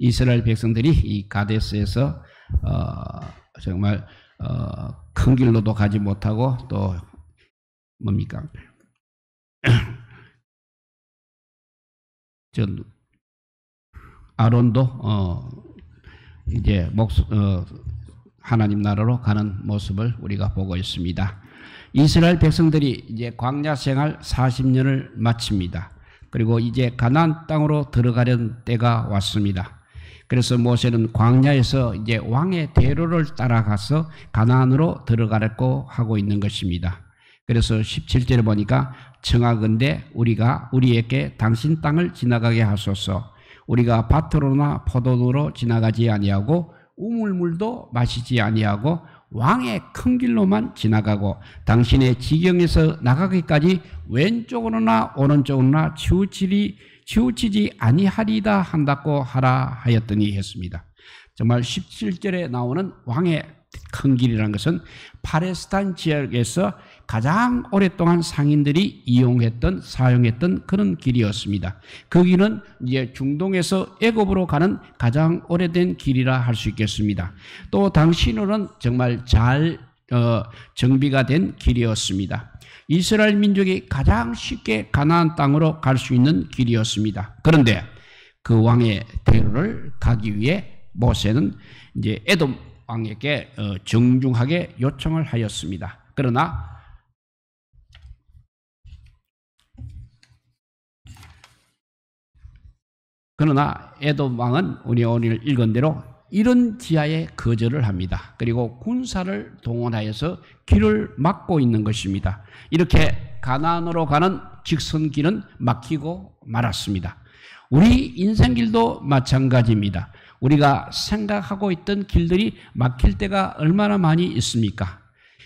이스라엘 백성들이 이 가데스에서 정말 큰 길로도 가지 못하고 또 뭡니까? 저 아론도 이제 하나님 나라로 가는 모습을 우리가 보고 있습니다. 이스라엘 백성들이 이제 광야 생활 40년을 마칩니다. 그리고 이제 가나안 땅으로 들어가려는 때가 왔습니다. 그래서 모세는 광야에서 이제 왕의 대로를 따라가서 가나안으로 들어가려고 하고 있는 것입니다. 그래서 17절에 보니까 청하건대 우리에게 당신 땅을 지나가게 하소서. 우리가 밭으로나 포도로로 지나가지 아니하고 우물물도 마시지 아니하고 왕의 큰 길로만 지나가고 당신의 지경에서 나가기까지 왼쪽으로나 오른쪽으로나 치우치지 아니하리다 한다고 하라 하였더니 했습니다. 정말 17절에 나오는 왕의 큰 길이라는 것은 팔레스타인 지역에서 가장 오랫동안 상인들이 사용했던 그런 길이었습니다. 그 길은 이제 중동에서 애굽으로 가는 가장 오래된 길이라 할 수 있겠습니다. 또 당시로는 정말 잘 정비가 된 길이었습니다. 이스라엘 민족이 가장 쉽게 가나안 땅으로 갈 수 있는 길이었습니다. 그런데 그 왕의 대로를 가기 위해 모세는 이제 에돔 왕에게 정중하게 요청을 하였습니다. 그러나 에돔 왕은 우리 오늘 읽은 대로 이런 지하에 거절을 합니다. 그리고 군사를 동원하여서 길을 막고 있는 것입니다. 이렇게 가나안으로 가는 직선길은 막히고 말았습니다. 우리 인생길도 마찬가지입니다. 우리가 생각하고 있던 길들이 막힐 때가 얼마나 많이 있습니까?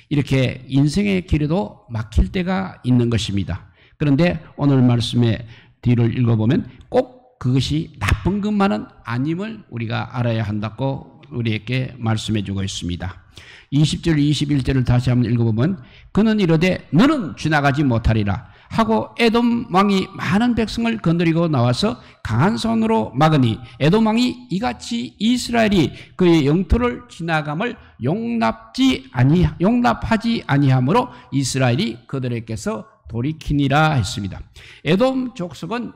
이렇게 인생의 길에도 막힐 때가 있는 것입니다. 그런데 오늘 말씀의 뒤를 읽어보면 꼭 그것이 나쁜 것만은 아님을 우리가 알아야 한다고 우리에게 말씀해 주고 있습니다. 20절 21절을 다시 한번 읽어보면 그는 이르되 너는 지나가지 못하리라 하고 에돔 왕이 많은 백성을 건드리고 나와서 강한 손으로 막으니 에돔 왕이 이같이 이스라엘이 그의 영토를 지나감을 용납하지 아니하므로 이스라엘이 그들에게서 돌이키니라 했습니다. 에돔 족속은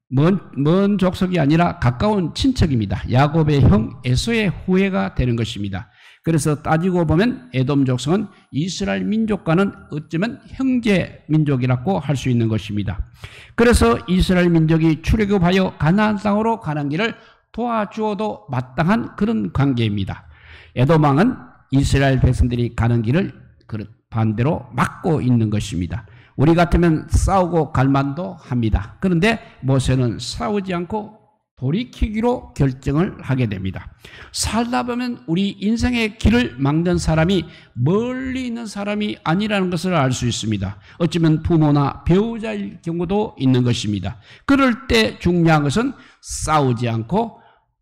먼 족속이 아니라 가까운 친척입니다. 야곱의 형 에서의 후예가 되는 것입니다. 그래서 따지고 보면 에돔 족속은 이스라엘 민족과는 어쩌면 형제 민족이라고 할 수 있는 것입니다. 그래서 이스라엘 민족이 출애굽하여 가나안 땅으로 가는 길을 도와주어도 마땅한 그런 관계입니다. 에돔 왕은 이스라엘 백성들이 가는 길을 반대로 막고 있는 것입니다. 우리 같으면 싸우고 갈만도 합니다. 그런데 모세는 싸우지 않고 돌이키기로 결정을 하게 됩니다. 살다 보면 우리 인생의 길을 막는 사람이 멀리 있는 사람이 아니라는 것을 알 수 있습니다. 어쩌면 부모나 배우자일 경우도 있는 것입니다. 그럴 때 중요한 것은 싸우지 않고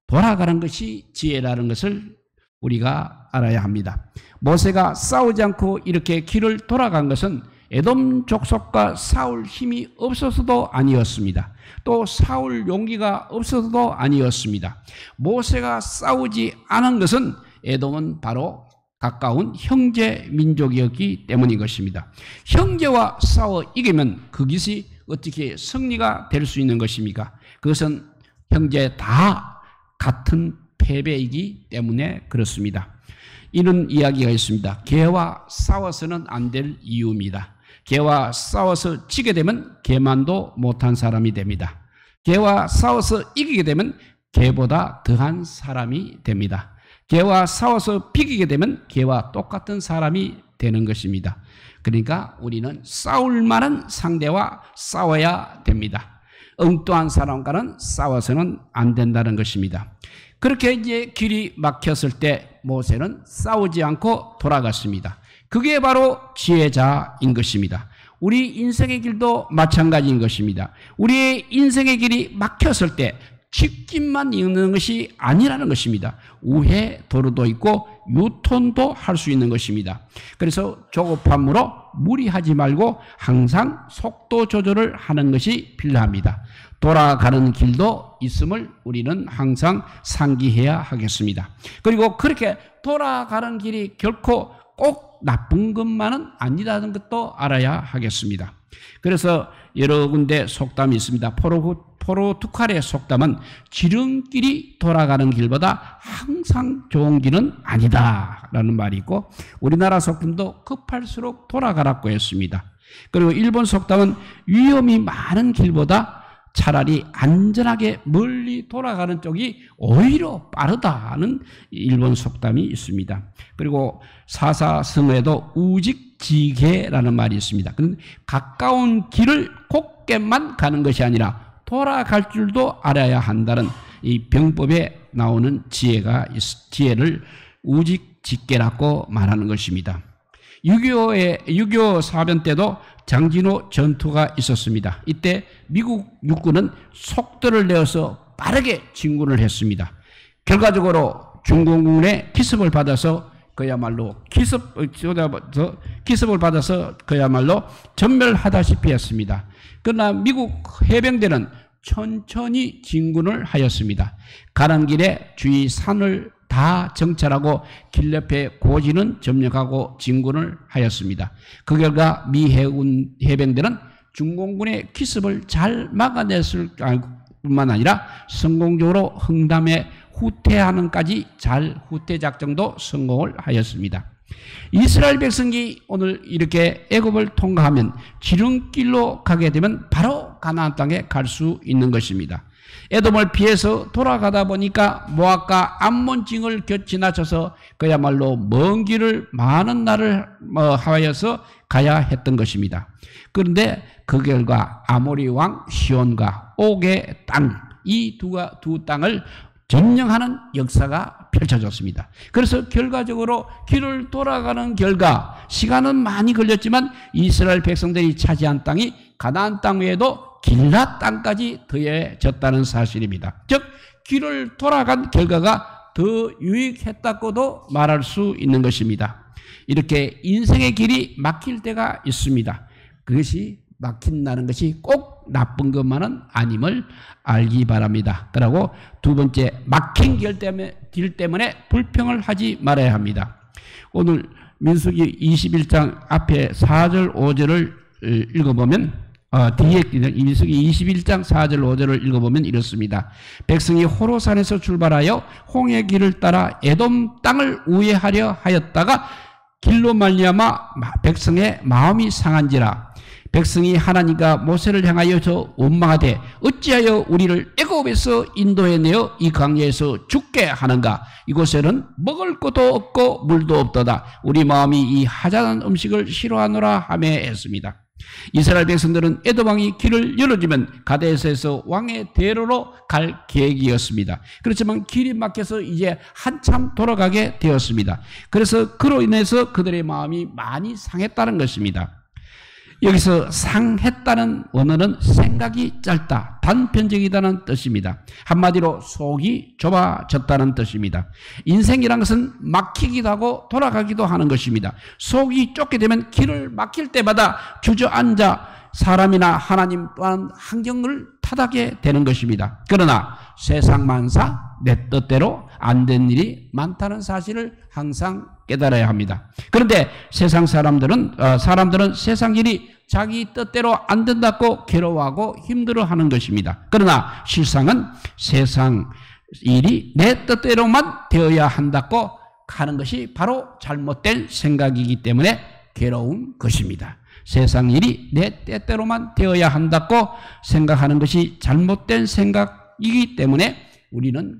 돌아가는 것이 지혜라는 것을 우리가 알아야 합니다. 모세가 싸우지 않고 이렇게 길을 돌아간 것은 에돔 족속과 싸울 힘이 없어서도 아니었습니다. 또 싸울 용기가 없어서도 아니었습니다. 모세가 싸우지 않은 것은 에돔은 바로 가까운 형제 민족이었기 때문인 것입니다. 형제와 싸워 이기면 그것이 어떻게 승리가 될 수 있는 것입니까? 그것은 형제 다 같은 패배이기 때문에 그렇습니다. 이런 이야기가 있습니다. 개와 싸워서는 안 될 이유입니다. 개와 싸워서 지게 되면 개만도 못한 사람이 됩니다. 개와 싸워서 이기게 되면 개보다 더한 사람이 됩니다. 개와 싸워서 비기게 되면 개와 똑같은 사람이 되는 것입니다. 그러니까 우리는 싸울 만한 상대와 싸워야 됩니다. 엉뚱한 사람과는 싸워서는 안 된다는 것입니다. 그렇게 이제 길이 막혔을 때 모세는 싸우지 않고 돌아갔습니다. 그게 바로 지혜자인 것입니다. 우리 인생의 길도 마찬가지인 것입니다. 우리의 인생의 길이 막혔을 때 직진만 있는 것이 아니라는 것입니다. 우회 도로도 있고 유턴도 할 수 있는 것입니다. 그래서 조급함으로 무리하지 말고 항상 속도 조절을 하는 것이 필요합니다. 돌아가는 길도 있음을 우리는 항상 상기해야 하겠습니다. 그리고 그렇게 돌아가는 길이 결코 꼭 나쁜 것만은 아니라는 것도 알아야 하겠습니다. 그래서 여러 군데 속담이 있습니다. 포르투갈의 속담은 지름길이 돌아가는 길보다 항상 좋은 길은 아니다 라는 말이 있고, 우리나라 속담도 급할수록 돌아가라고 했습니다. 그리고 일본 속담은 위험이 많은 길보다 차라리 안전하게 멀리 돌아가는 쪽이 오히려 빠르다는 일본 속담이 있습니다. 그리고 사사성어에도 우직지개라는 말이 있습니다. 가까운 길을 곱게만 가는 것이 아니라 돌아갈 줄도 알아야 한다는 이 병법에 나오는 지혜를 우직지개라고 말하는 것입니다. 6.25 사변 때도 장진호 전투가 있었습니다. 이때 미국 육군은 속도를 내어서 빠르게 진군을 했습니다. 결과적으로 중공군의 기습을 받아서 그야말로 전멸하다시피 했습니다. 그러나 미국 해병대는 천천히 진군을 하였습니다. 가는 길에 주위 산을 다 정찰하고 길 옆에 고지는 점령하고 진군을 하였습니다. 그 결과 미 해군 해병대는 중공군의 기습을 잘 막아냈을 뿐만 아니라 성공적으로 흥담에 후퇴하는까지 후퇴 작전도 성공을 하였습니다. 이스라엘 백성이 오늘 이렇게 애굽을 통과하면 지름길로 가게 되면 바로 가나안 땅에 갈 수 있는 것입니다. 에돔을 피해서 돌아가다 보니까 모압과 암몬 징을 지나쳐서 그야말로 먼 길을 많은 날을 하여서 가야 했던 것입니다. 그런데 그 결과 아모리 왕 시온과 옥의 땅, 이 두 땅을 점령하는 역사가 펼쳐졌습니다. 그래서 결과적으로 길을 돌아가는 결과 시간은 많이 걸렸지만 이스라엘 백성들이 차지한 땅이 가나안 땅 외에도 길라 땅까지 더해졌다는 사실입니다. 즉 길을 돌아간 결과가 더 유익했다고도 말할 수 있는 것입니다. 이렇게 인생의 길이 막힐 때가 있습니다. 그것이 막힌다는 것이 꼭 나쁜 것만은 아님을 알기 바랍니다. 그리고 두 번째, 막힌 길 때문에 불평을 하지 말아야 합니다. 오늘 민수기 21장 앞에 4절 5절을 읽어보면 뒤에 민수기 21장 4절 5절을 읽어보면 이렇습니다. 백성이 호로산에서 출발하여 홍해 길을 따라 에돔 땅을 우회하려 하였다가 길로 말미암아 백성의 마음이 상한지라. 백성이 하나님과 모세를 향하여 저 원망하되 어찌하여 우리를 애굽에서 인도해내어 이 광야에서 죽게 하는가. 이곳에는 먹을 것도 없고 물도 없도다. 우리 마음이 이 하찮은 음식을 싫어하노라 하며 했습니다. 이스라엘 백성들은 에돔 왕이 길을 열어주면 가데스에서 왕의 대로로 갈 계획이었습니다. 그렇지만 길이 막혀서 이제 한참 돌아가게 되었습니다. 그래서 그로 인해서 그들의 마음이 많이 상했다는 것입니다. 여기서 상했다는 원어는 생각이 짧다, 단편적이다는 뜻입니다. 한마디로 속이 좁아졌다는 뜻입니다. 인생이란 것은 막히기도 하고 돌아가기도 하는 것입니다. 속이 좁게 되면 길을 막힐 때마다 주저앉아 사람이나 하나님 또한 환경을 탓하게 되는 것입니다. 그러나 세상 만사 내 뜻대로 안 된 일이 많다는 사실을 항상 깨달아야 합니다. 그런데 세상 사람들은 세상 일이 자기 뜻대로 안 된다고 괴로워하고 힘들어하는 것입니다. 그러나 실상은 세상 일이 내 뜻대로만 되어야 한다고 하는 것이 바로 잘못된 생각이기 때문에 괴로운 것입니다. 세상 일이 내 뜻대로만 되어야 한다고 생각하는 것이 잘못된 생각이기 때문에 우리는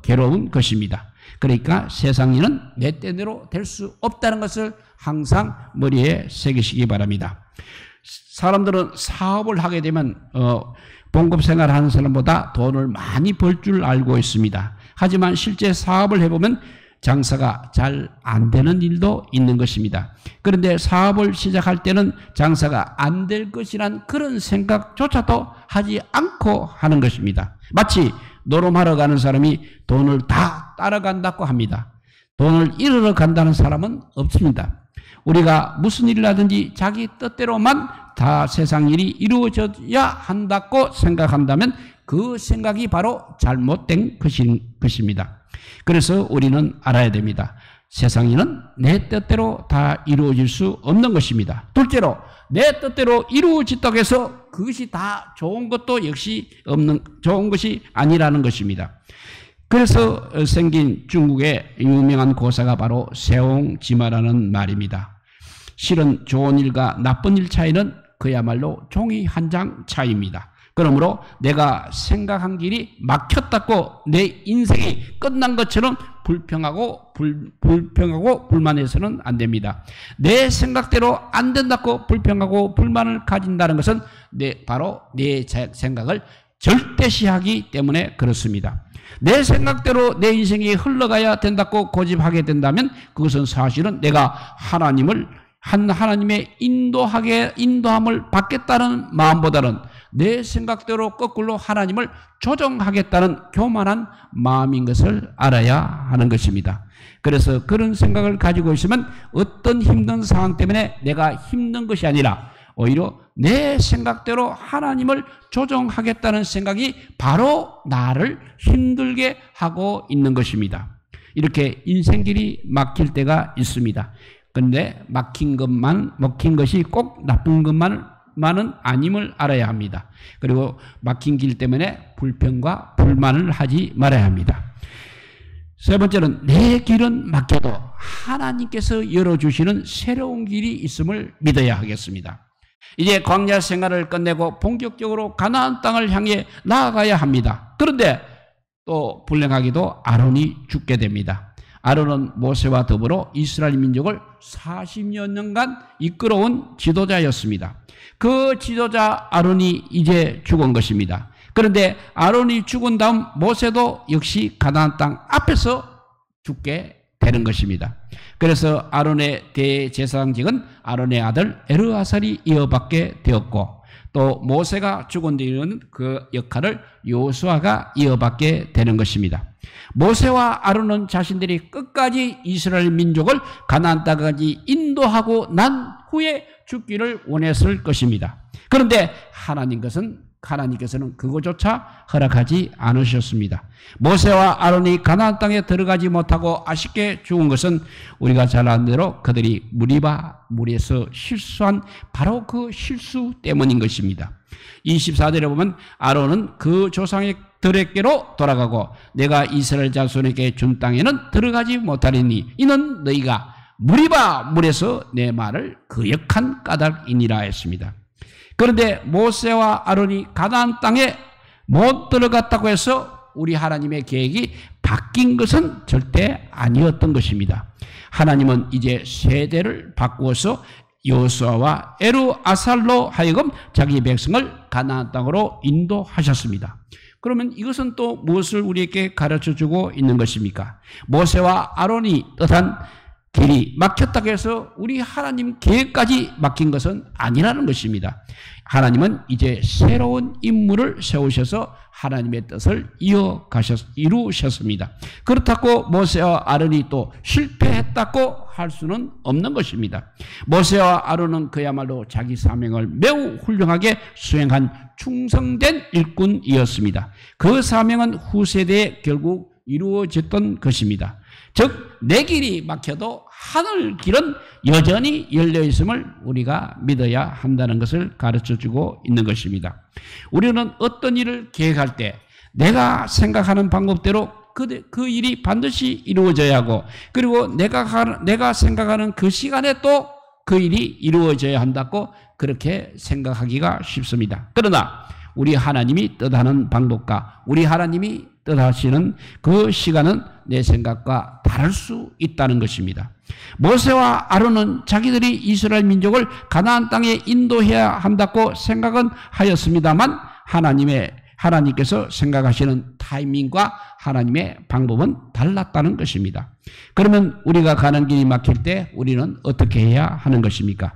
괴로운 것입니다. 그러니까 세상 일은 내 뜻대로 될 수 없다는 것을 항상 머리에 새기시기 바랍니다. 사람들은 사업을 하게 되면 봉급 생활하는 사람보다 돈을 많이 벌 줄 알고 있습니다. 하지만 실제 사업을 해보면 장사가 잘 안 되는 일도 있는 것입니다. 그런데 사업을 시작할 때는 장사가 안 될 것이란 그런 생각조차도 하지 않고 하는 것입니다. 마치 노름하러 가는 사람이 돈을 다 따라간다고 합니다. 돈을 잃으러 간다는 사람은 없습니다. 우리가 무슨 일을 하든지 자기 뜻대로만 다 세상 일이 이루어져야 한다고 생각한다면 그 생각이 바로 잘못된 것입니다. 그래서 우리는 알아야 됩니다. 세상 일은 내 뜻대로 다 이루어질 수 없는 것입니다. 둘째로 내 뜻대로 이루어졌다고 해서 그것이 다 좋은 것도 역시 좋은 것이 아니라는 것입니다. 그래서 생긴 중국의 유명한 고사가 바로 세옹지마라는 말입니다. 실은 좋은 일과 나쁜 일 차이는 그야말로 종이 한 장 차이입니다. 그러므로 내가 생각한 길이 막혔다고 내 인생이 끝난 것처럼 불평하고 불만해서는 안 됩니다. 내 생각대로 안 된다고 불평하고 불만을 가진다는 것은 바로 내 생각을 절대시하기 때문에 그렇습니다. 내 생각대로 내 인생이 흘러가야 된다고 고집하게 된다면 그것은 사실은 내가 하나님의 인도함을 받겠다는 마음보다는 내 생각대로 거꾸로 하나님을 조정하겠다는 교만한 마음인 것을 알아야 하는 것입니다. 그래서 그런 생각을 가지고 있으면 어떤 힘든 상황 때문에 내가 힘든 것이 아니라 오히려 내 생각대로 하나님을 조정하겠다는 생각이 바로 나를 힘들게 하고 있는 것입니다. 이렇게 인생길이 막힐 때가 있습니다. 그런데 막힌 것이 꼭 나쁜 것만은 아님을 알아야 합니다. 그리고 막힌 길 때문에 불평과 불만을 하지 말아야 합니다. 세 번째는 내 길은 막혀도 하나님께서 열어주시는 새로운 길이 있음을 믿어야 하겠습니다. 이제 광야 생활을 끝내고 본격적으로 가나안 땅을 향해 나아가야 합니다. 그런데 또 불행하게도 아론이 죽게 됩니다. 아론은 모세와 더불어 이스라엘 민족을 40여 년간 이끌어온 지도자였습니다. 그 지도자 아론이 이제 죽은 것입니다. 그런데 아론이 죽은 다음 모세도 역시 가나안 땅 앞에서 죽게 되는 것입니다. 그래서 아론의 대제사장직은 아론의 아들 엘르아살이 이어받게 되었고 또 모세가 죽은 뒤에는 그 역할을 여호수아가 이어받게 되는 것입니다. 모세와 아론은 자신들이 끝까지 이스라엘 민족을 가나안 땅까지 인도하고 난 후에 죽기를 원했을 것입니다. 그런데 하나님께서는 그거조차 허락하지 않으셨습니다. 모세와 아론이 가나안 땅에 들어가지 못하고 아쉽게 죽은 것은 우리가 잘 아는 대로 그들이 물에서 실수한 바로 그 실수 때문인 것입니다. 24절에 보면 아론은 그 조상들에게로 돌아가고 내가 이스라엘 자손에게 준 땅에는 들어가지 못하리니 이는 너희가 물에서 내 말을 거역한 까닭이니라 했습니다. 그런데 모세와 아론이 가나안 땅에 못 들어갔다고 해서 우리 하나님의 계획이 바뀐 것은 절대 아니었던 것입니다. 하나님은 이제 세대를 바꾸어서 여호수아와 엘르아살로 하여금 자기 백성을 가나안 땅으로 인도하셨습니다. 그러면 이것은 또 무엇을 우리에게 가르쳐주고 있는 것입니까? 모세와 아론이 뜻한 길이 막혔다고 해서 우리 하나님 계획까지 막힌 것은 아니라는 것입니다. 하나님은 이제 새로운 인물을 세우셔서 하나님의 뜻을 이루셨습니다. 그렇다고 모세와 아론이 또 실패했다고 할 수는 없는 것입니다. 모세와 아론은 그야말로 자기 사명을 매우 훌륭하게 수행한 충성된 일꾼이었습니다. 그 사명은 후세대에 결국 이루어졌던 것입니다. 즉 내 길이 막혀도 하늘 길은 여전히 열려 있음을 우리가 믿어야 한다는 것을 가르쳐주고 있는 것입니다. 우리는 어떤 일을 계획할 때 내가 생각하는 방법대로 그 일이 반드시 이루어져야 하고 그리고 내가 생각하는 그 시간에 또 그 일이 이루어져야 한다고 그렇게 생각하기가 쉽습니다. 그러나 우리 하나님이 뜻하는 방법과 우리 하나님이 뜻하시는 그 시간은 내 생각과 다를 수 있다는 것입니다. 모세와 아론은 자기들이 이스라엘 민족을 가나안 땅에 인도해야 한다고 생각은 하였습니다만 하나님께서 생각하시는 타이밍과 하나님의 방법은 달랐다는 것입니다. 그러면 우리가 가는 길이 막힐 때 우리는 어떻게 해야 하는 것입니까?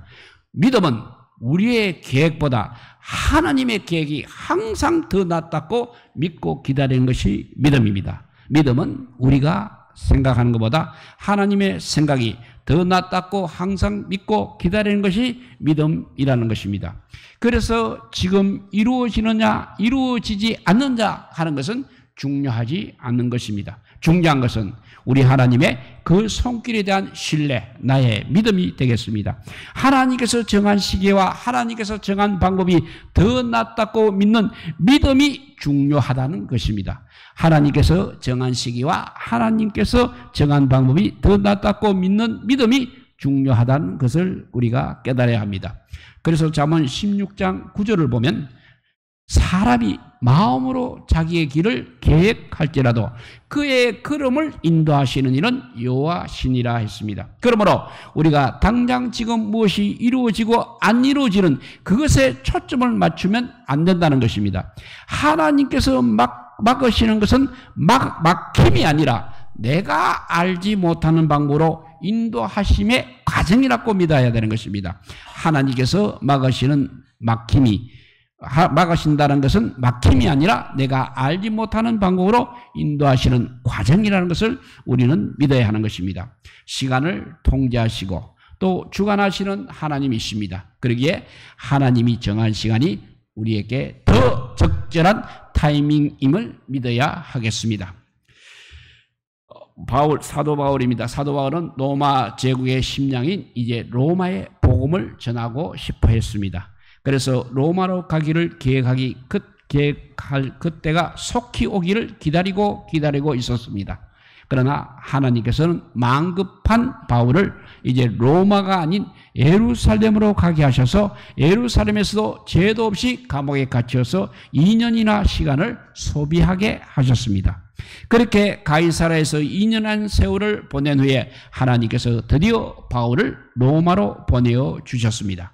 믿음은 우리의 계획보다 하나님의 계획이 항상 더 낫다고 믿고 기다리는 것이 믿음입니다. 믿음은 우리가 생각하는 것보다 하나님의 생각이 더 낫다고 항상 믿고 기다리는 것이 믿음이라는 것입니다. 그래서 지금 이루어지느냐 이루어지지 않느냐 하는 것은 중요하지 않는 것입니다. 중요한 것은 우리 하나님의 그 손길에 대한 신뢰, 나의 믿음이 되겠습니다. 하나님께서 정한 시기와 하나님께서 정한 방법이 더 낫다고 믿는 믿음이 중요하다는 것입니다. 하나님께서 정한 시기와 하나님께서 정한 방법이 더 낫다고 믿는 믿음이 중요하다는 것을 우리가 깨달아야 합니다. 그래서 잠언 16장 9절을 보면 사람이 마음으로 자기의 길을 계획할지라도 그의 걸음을 인도하시는 이는 여호와시니라 했습니다. 그러므로 우리가 당장 지금 무엇이 이루어지고 안 이루어지는 그것에 초점을 맞추면 안 된다는 것입니다. 하나님께서 막으시는 것은 막힘이 아니라 내가 알지 못하는 방법으로 인도하심의 과정이라고 믿어야 되는 것입니다. 하나님께서 막으신다는 것은 막힘이 아니라 내가 알지 못하는 방법으로 인도하시는 과정이라는 것을 우리는 믿어야 하는 것입니다. 시간을 통제하시고 또 주관하시는 하나님이십니다. 그러기에 하나님이 정한 시간이 우리에게 더 적절한 타이밍임을 믿어야 하겠습니다. 사도 바울입니다. 사도 바울은 로마 제국의 심장인 이제 로마의 복음을 전하고 싶어 했습니다. 그래서 로마로 가기를 계획할 그때가 속히 오기를 기다리고 있었습니다. 그러나 하나님께서는 망급한 바울을 이제 로마가 아닌 예루살렘으로 가게 하셔서 예루살렘에서도 죄도 없이 감옥에 갇혀서 2년이나 시간을 소비하게 하셨습니다. 그렇게 가이사라에서 2년한 세월을 보낸 후에 하나님께서 드디어 바울을 로마로 보내어 주셨습니다.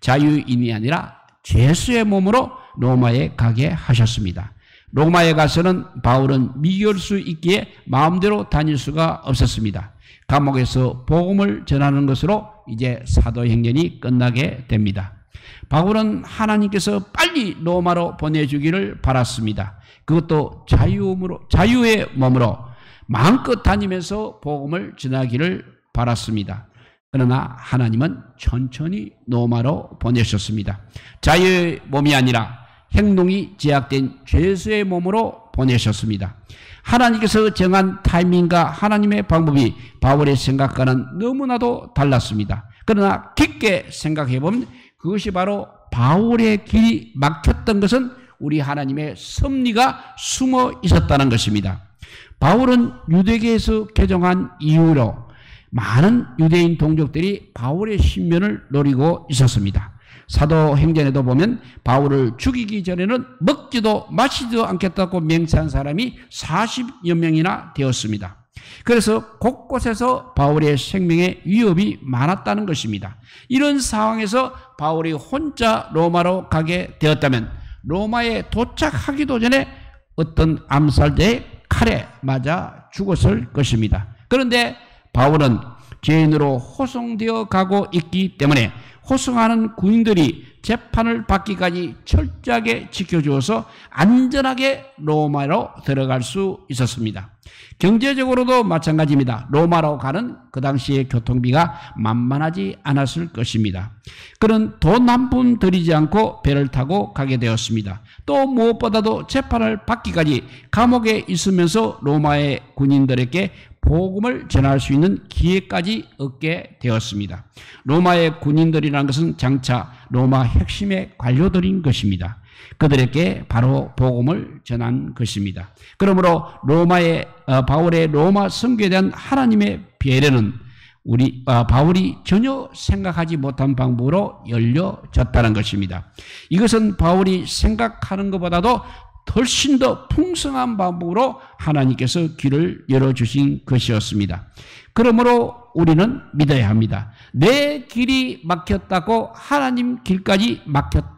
자유인이 아니라 죄수의 몸으로 로마에 가게 하셨습니다. 로마에 가서는 바울은 미결 수 있기에 마음대로 다닐 수가 없었습니다. 감옥에서 복음을 전하는 것으로 이제 사도행전이 끝나게 됩니다. 바울은 하나님께서 빨리 로마로 보내주기를 바랐습니다. 그것도 자유의 몸으로 마음껏 다니면서 복음을 전하기를 바랐습니다. 그러나 하나님은 천천히 로마로 보내셨습니다. 자유의 몸이 아니라 행동이 제약된 죄수의 몸으로 보내셨습니다. 하나님께서 정한 타이밍과 하나님의 방법이 바울의 생각과는 너무나도 달랐습니다. 그러나 깊게 생각해보면 그것이 바로 바울의 길이 막혔던 것은 우리 하나님의 섭리가 숨어 있었다는 것입니다. 바울은 유대계에서 개종한 이후로 많은 유대인 동족들이 바울의 신변을 노리고 있었습니다. 사도행전에도 보면 바울을 죽이기 전에는 먹지도 마시지도 않겠다고 맹세한 사람이 40여 명이나 되었습니다. 그래서 곳곳에서 바울의 생명에 위협이 많았다는 것입니다. 이런 상황에서 바울이 혼자 로마로 가게 되었다면 로마에 도착하기도 전에 어떤 암살자의 칼에 맞아 죽었을 것입니다. 그런데 바울은 죄인으로 호송되어 가고 있기 때문에 호송하는 군인들이 재판을 받기까지 철저하게 지켜주어서 안전하게 로마로 들어갈 수 있었습니다. 경제적으로도 마찬가지입니다. 로마로 가는 그 당시의 교통비가 만만하지 않았을 것입니다. 그런 돈 한 푼 들이지 않고 배를 타고 가게 되었습니다. 또 무엇보다도 재판을 받기까지 감옥에 있으면서 로마의 군인들에게 복음을 전할 수 있는 기회까지 얻게 되었습니다. 로마의 군인들이라는 것은 장차 로마 핵심의 관료들인 것입니다. 그들에게 바로 복음을 전한 것입니다. 그러므로 바울의 로마 선교에 대한 하나님의 배려는 바울이 전혀 생각하지 못한 방법으로 열려졌다는 것입니다. 이것은 바울이 생각하는 것보다도 훨씬 더 풍성한 방법으로 하나님께서 길을 열어주신 것이었습니다. 그러므로 우리는 믿어야 합니다. 내 길이 막혔다고 하나님 길까지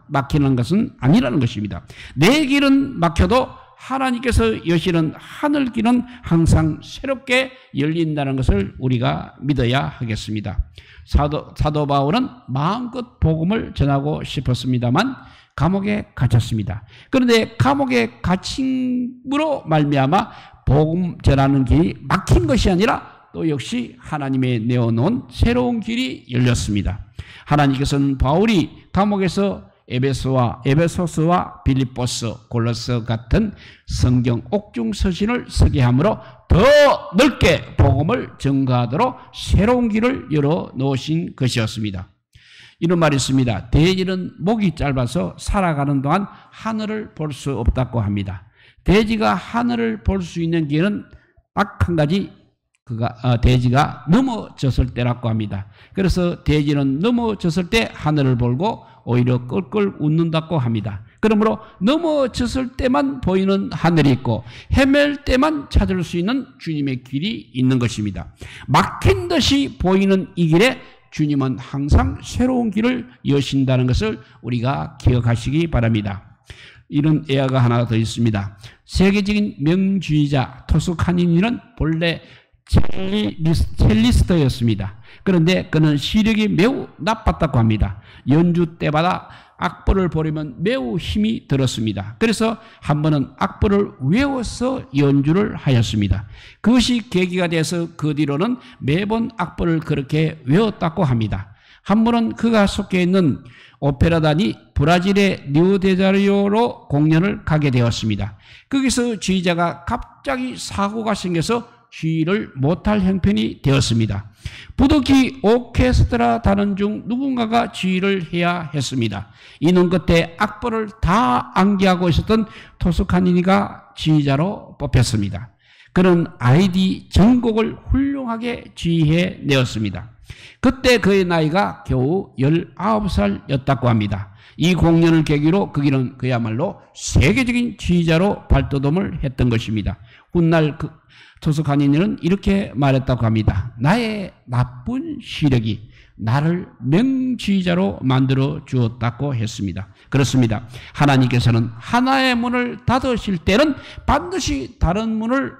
막히는 것은 아니라는 것입니다. 내 길은 막혀도 하나님께서 여시는 하늘 길은 항상 새롭게 열린다는 것을 우리가 믿어야 하겠습니다. 사도 바울은 마음껏 복음을 전하고 싶었습니다만 감옥에 갇혔습니다. 그런데 감옥에 갇힘으로 말미암아 복음 전하는 길이 막힌 것이 아니라 또 역시 하나님의 내어놓은 새로운 길이 열렸습니다. 하나님께서는 바울이 감옥에서 에베소스와 빌립보스, 골로새 같은 성경 옥중 서신을 쓰게 함으로 더 넓게 복음을 전가하도록 새로운 길을 열어 놓으신 것이었습니다. 이런 말이 있습니다. 돼지는 목이 짧아서 살아가는 동안 하늘을 볼 수 없다고 합니다. 돼지가 하늘을 볼 수 있는 길은 딱 한 가지, 돼지가 넘어졌을 때라고 합니다. 그래서 돼지는 넘어졌을 때 하늘을 보고 오히려 껄껄 웃는다고 합니다. 그러므로 넘어졌을 때만 보이는 하늘이 있고 헤맬 때만 찾을 수 있는 주님의 길이 있는 것입니다. 막힌 듯이 보이는 이 길에 주님은 항상 새로운 길을 여신다는 것을 우리가 기억하시기 바랍니다. 이런 예화가 하나 더 있습니다. 세계적인 명주의자 토스카니니는 본래 첼리스트였습니다. 그런데 그는 시력이 매우 나빴다고 합니다. 연주 때마다 악보를 보려면 매우 힘이 들었습니다. 그래서 한 번은 악보를 외워서 연주를 하였습니다. 그것이 계기가 돼서 그 뒤로는 매번 악보를 그렇게 외웠다고 합니다. 한 번은 그가 속해 있는 오페라단이 브라질의 리우데자네이루로 공연을 가게 되었습니다. 거기서 지휘자가 갑자기 사고가 생겨서 지휘를 못할 형편이 되었습니다. 부득이 오케스트라 단원 중 누군가가 지휘를 해야 했습니다. 이는 그때 악보를 다 암기하고 있었던 토스카니니가 지휘자로 뽑혔습니다. 그는 아이디 전곡을 훌륭하게 지휘해 내었습니다. 그때 그의 나이가 겨우 19살이었다고 합니다. 이 공연을 계기로 그는 그야말로 세계적인 지휘자로 발돋움을 했던 것입니다. 훗날 토스카니니는 이렇게 말했다고 합니다. 나의 나쁜 시력이 나를 명지휘자로 만들어 주었다고 했습니다. 그렇습니다. 하나님께서는 하나의 문을 닫으실 때는 반드시 다른 문을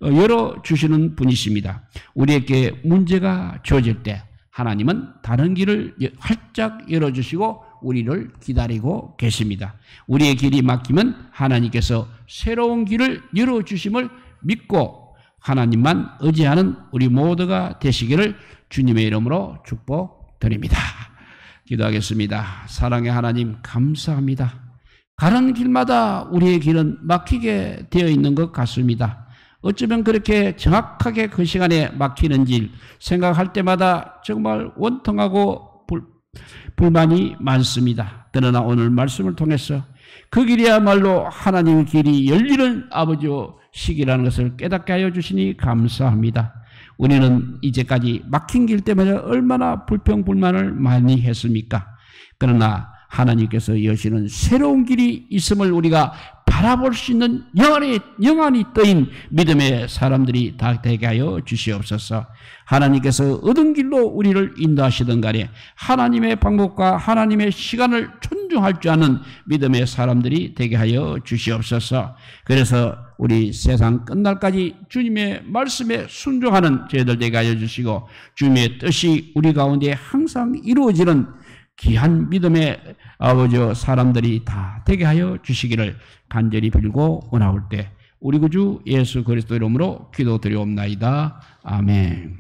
열어주시는 분이십니다. 우리에게 문제가 주어질 때 하나님은 다른 길을 활짝 열어주시고 우리를 기다리고 계십니다. 우리의 길이 막히면 하나님께서 새로운 길을 열어주심을 믿고 하나님만 의지하는 우리 모두가 되시기를 주님의 이름으로 축복드립니다. 기도하겠습니다. 사랑의 하나님 감사합니다. 가는 길마다 우리의 길은 막히게 되어 있는 것 같습니다. 어쩌면 그렇게 정확하게 그 시간에 막히는지 생각할 때마다 정말 원통하고 불만이 많습니다. 그러나 오늘 말씀을 통해서 그 길이야말로 하나님의 길이 열리는 아버지의 시기라는 것을 깨닫게 하여 주시니 감사합니다. 우리는 이제까지 막힌 길 때문에 얼마나 불평불만을 많이 했습니까? 그러나 하나님께서 여시는 새로운 길이 있음을 우리가 바라볼 수 있는 영안이 떠인 믿음의 사람들이 다 되게 하여 주시옵소서. 하나님께서 얻은 길로 우리를 인도하시던 간에 하나님의 방법과 하나님의 시간을 존중할 줄 아는 믿음의 사람들이 되게 하여 주시옵소서. 그래서 우리 세상 끝날까지 주님의 말씀에 순종하는 저희들 되게 하여 주시고 주님의 뜻이 우리 가운데 항상 이루어지는 귀한 믿음의 아버지 사람들이 다 되게 하여 주시기를 간절히 빌고 원하올 때 우리 구주 예수 그리스도 이름으로 기도드리옵나이다. 아멘.